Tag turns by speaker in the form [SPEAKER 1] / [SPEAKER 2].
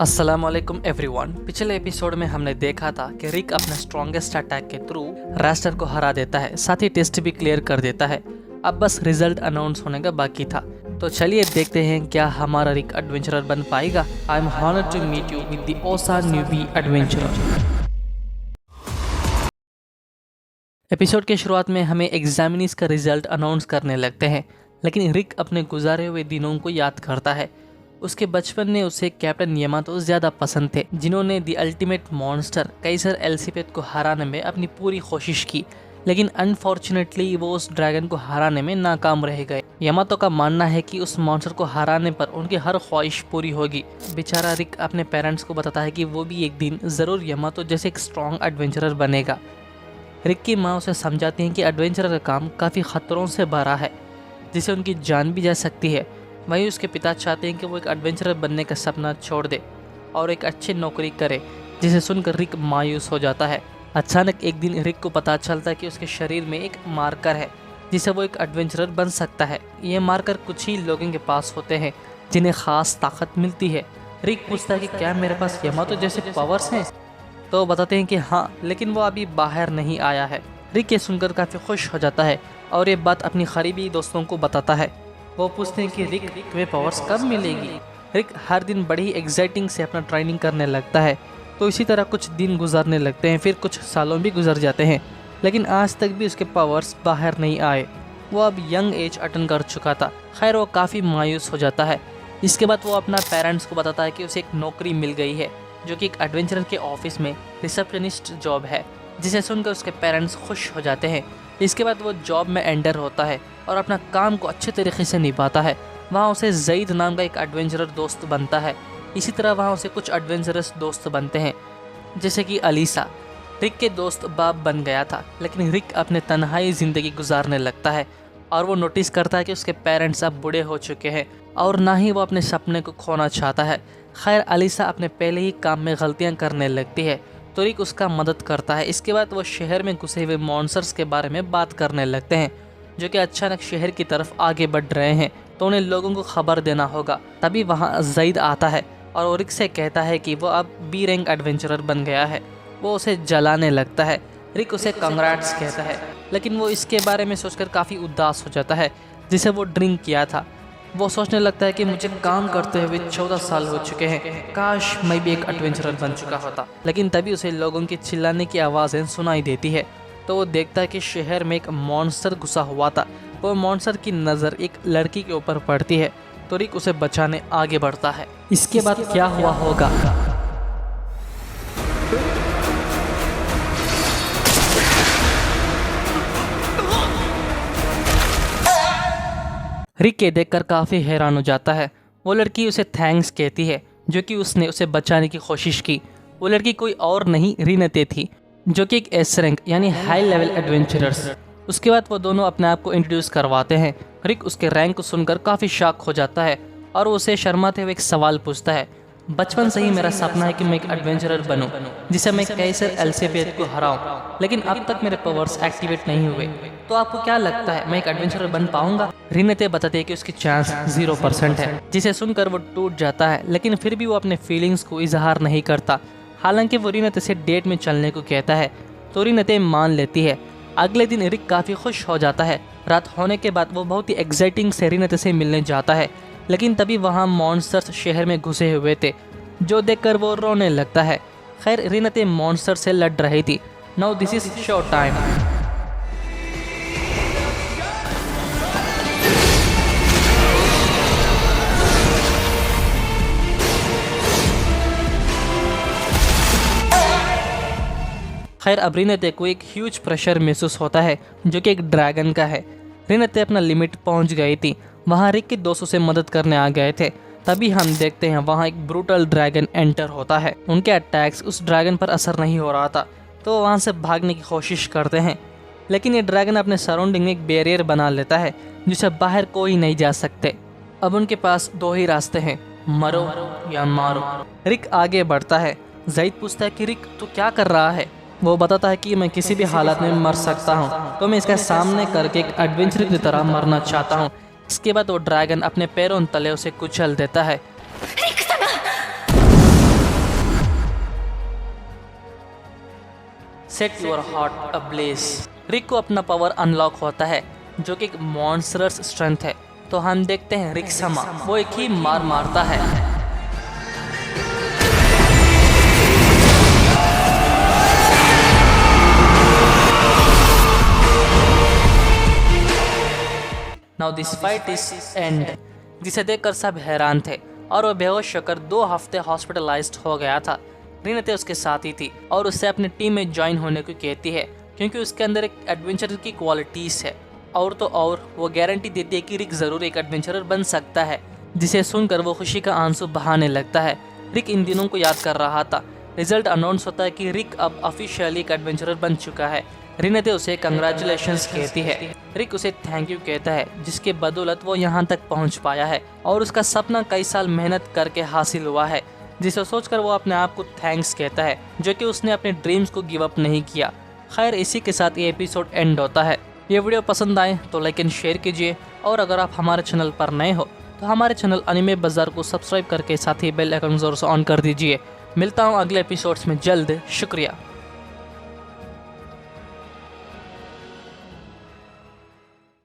[SPEAKER 1] अस्सलामुअलैकुम एवरीवन। पिछले एपिसोड में हमने देखा था कि रिक अपने स्ट्रॉन्गेस्ट अटैक के थ्रू रास्टर को हरा देता है, साथ ही टेस्ट भी क्लियर कर देता है। अब बस रिजल्ट अनाउंस होने का बाकी था। तो चलिए देखते हैं क्या हमारा रिक एडवेंचरर बन पाएगा। I am honoured to meet you with the ओसा न्यूबी एडवेंचरर। एपिसोड के शुरुआत में हमें एग्जामिनीज का रिजल्ट अनाउंस करने लगते हैं, लेकिन रिक अपने गुजारे हुए दिनों को याद करता है। उसके बचपन में उसे कैप्टन यामातो ज़्यादा पसंद थे, जिन्होंने द अल्टीमेट मॉन्स्टर काइजर एल्सिपेथ को हराने में अपनी पूरी कोशिश की, लेकिन अनफॉर्चुनेटली वो उस ड्रैगन को हराने में नाकाम रह गए। यामातो का मानना है कि उस मॉन्स्टर को हराने पर उनकी हर ख्वाहिश पूरी होगी। बेचारा रिक अपने पेरेंट्स को बताता है कि वो भी एक दिन ज़रूर यामातो जैसे एक स्ट्रॉन्ग एडवेंचरर बनेगा। रिक की माँ उसे समझाती हैं कि एडवेंचरर का काम काफ़ी खतरों से भरा है, जिससे उनकी जान भी जा सकती है। वहीं उसके पिता चाहते हैं कि वो एक एडवेंचरर बनने का सपना छोड़ दे और एक अच्छी नौकरी करे, जिसे सुनकर रिक मायूस हो जाता है। अचानक एक दिन रिक को पता चलता है कि उसके शरीर में एक मार्कर है, जिसे वो एक एडवेंचरर बन सकता है। ये मार्कर कुछ ही लोगों के पास होते हैं जिन्हें खास ताकत मिलती है। रिक पूछता है कि क्या मेरे पास यामातो जैसे पावर्स हैं? तो बताते हैं कि हाँ, लेकिन वो अभी बाहर नहीं आया है। रिक ये सुनकर काफ़ी खुश हो जाता है और ये बात अपनी करीबी दोस्तों को बताता है। वो पूछते हैं कि रिक, तुम्हें पावर्स कब मिलेगी? रिक हर दिन बड़ी एक्साइटिंग से अपना ट्रेनिंग करने लगता है। तो इसी तरह कुछ दिन गुजरने लगते हैं, फिर कुछ सालों भी गुजर जाते हैं, लेकिन आज तक भी उसके पावर्स बाहर नहीं आए। वो अब यंग एज अटेंड कर चुका था। खैर, वो काफ़ी मायूस हो जाता है। इसके बाद वो अपना पेरेंट्स को बताता है कि उसे एक नौकरी मिल गई है, जो कि एक एडवेंचरर के ऑफिस में रिसेप्शनिस्ट जॉब है, जिसे सुनकर उसके पेरेंट्स खुश हो जाते हैं। इसके बाद वो जॉब में एंटर होता है और अपना काम को अच्छे तरीके से निभाता है। वहाँ उसे ज़ईद नाम का एक एडवेंचरर दोस्त बनता है। इसी तरह वहाँ उसे कुछ एडवेंचरस दोस्त बनते हैं, जैसे कि अलीसा। रिक के दोस्त बाप बन गया था, लेकिन रिक अपने तन्हाई ज़िंदगी गुजारने लगता है और वो नोटिस करता है कि उसके पेरेंट्स अब बूढ़े हो चुके हैं और ना ही वो अपने सपने को खोना चाहता है। खैर, अलीसा अपने पहले ही काम में गलतियाँ करने लगती है, तो रिक उसका मदद करता है। इसके बाद वो शहर में घुसे हुए मॉन्स्टर्स के बारे में बात करने लगते हैं, जो कि अचानक शहर की तरफ आगे बढ़ रहे हैं, तो उन्हें लोगों को खबर देना होगा। तभी वहाँ ज़ईद आता है और वो रिक से कहता है कि वो अब बी रैंक एडवेंचरर बन गया है। वो उसे जलाने लगता है। रिक उसे कंग्रेट्स कहता है, लेकिन वो इसके बारे में सोचकर काफ़ी उदास हो जाता है, जिसे वो ड्रिंक किया था। वो सोचने लगता है कि मुझे काम करते हुए 14 साल हो चुके हैं, काश मैं भी एक एडवेंचरर बन चुका होता। लेकिन तभी उसे लोगों की चिल्लाने की आवाज़ें सुनाई देती है, तो वो देखता है कि शहर में एक मॉन्स्टर घुसा हुआ था। वो मॉन्स्टर की नज़र एक लड़की के ऊपर पड़ती है, तो रिक उसे बचाने आगे बढ़ता है। इसके बाद क्या हुआ होगा? रिक के देखकर काफ़ी हैरान हो जाता है। वो लड़की उसे थैंक्स कहती है, जो कि उसने उसे बचाने की कोशिश की। वो लड़की कोई और नहीं, रिनते थी, जो कि एक एस रैंक यानी हाई लेवल एडवेंचरर्स। उसके बाद वो दोनों अपने आप को इंट्रोड्यूस करवाते हैं। रिक उसके रैंक को सुनकर काफ़ी शॉक हो जाता है और उसे शर्माते हुए एक सवाल पूछता है। बचपन से ही मेरा सपना है कि मैं एक एडवेंचरर बनूं, जिसे मैं काइजर एल्सिपेथ को हराऊं, लेकिन अब तक मेरे पावर्स एक्टिवेट नहीं हुए। तो आपको क्या लगता है, मैं एक एडवेंचरर बन पाऊंगा? रिनते बताते हैं कि उसकी चांस 0% है, जिसे सुनकर वो टूट जाता है, लेकिन फिर भी वो अपने फीलिंग्स को इजहार नहीं करता। हालांकि वो रिनते से डेट में चलने को कहता है, तो रिनते मान लेती है। अगले दिन रिक काफ़ी खुश हो जाता है। रात होने के बाद वो बहुत ही एक्साइटिंग से रिनते से मिलने जाता है, लेकिन तभी वहाँ मॉन्स्टर्स शहर में घुसे हुए थे, जो देखकर वो रोने लगता है। खैर, रिनते मॉन्स्टर से लड़ रही थी। Now this is show time. खैर, अब रिनते को एक ह्यूज प्रेशर महसूस होता है, जो कि एक ड्रैगन का है। रिनते अपना लिमिट पहुंच गई थी। वहाँ रिक के दोस्तों से मदद करने आ गए थे। तभी हम देखते हैं वहाँ एक ब्रूटल ड्रैगन एंटर होता है। उनके अटैक्स उस ड्रैगन पर असर नहीं हो रहा था, तो वहाँ से भागने की कोशिश करते हैं, लेकिन ये ड्रैगन अपने सराउंडिंग में एक बैरियर बना लेता है, जिसे बाहर कोई नहीं जा सकते। अब उनके पास दो ही रास्ते हैं, मरो या मारो। रिक आगे बढ़ता है। ज़ईद पूछता है कि रिक, तू क्या कर रहा है? वो बताता है कि मैं किसी भी हालत में मर सकता हूँ, तो मैं इसका सामने करके एक एडवेंचर की तरह मरना चाहता हूँ। इसके बाद वो ड्रैगन अपने पैरों तले उसे कुचल देता है। Set your heart ablaze. Rick को अपना पावर अनलॉक होता है जो कि एक मॉन्स्टरस स्ट्रेंथ है। तो हम देखते हैं रिक समा वो एक ही मार मारता है। Now this fight is and, जिसे देखकर सब हैरान थे और वो बेहोश होकर 2 हफ्ते हॉस्पिटलाइज्ड हो गया था। रिनते उसके साथ ही थी और उससे अपनी टीम में ज्वाइन होने को कहती है क्योंकि उसके अंदर एक एडवेंचर की क्वालिटीज है। और तो और वो गारंटी देती है कि रिक जरूर एक एडवेंचरर बन सकता है, जिसे सुनकर वो खुशी का आंसू बहाने लगता है। रिक इन दिनों को याद कर रहा था। रिजल्ट अनाउंस होता है कि रिक अब ऑफिशियली एक एडवेंचरर बन चुका है। रिनते उसे कंग्रेचुलेशंस कहती है। रिक उसे थैंक यू कहता है जिसके बदौलत वो यहाँ तक पहुँच पाया है और उसका सपना कई साल मेहनत करके हासिल हुआ है, जिसे सोचकर वो अपने आप को थैंक्स कहता है जो कि उसने अपने ड्रीम्स को गिव अप नहीं किया। खैर इसी के साथ ये एपिसोड एंड होता है। ये वीडियो पसंद आए तो लाइक एंड शेयर कीजिए और अगर आप हमारे चैनल पर नए हो तो हमारे चैनल अनिमे बाजार को सब्सक्राइब करके साथ ही बेल आइकन जरूर से ऑन कर दीजिए। मिलता हूँ अगले एपिसोड्स में जल्द। शुक्रिया।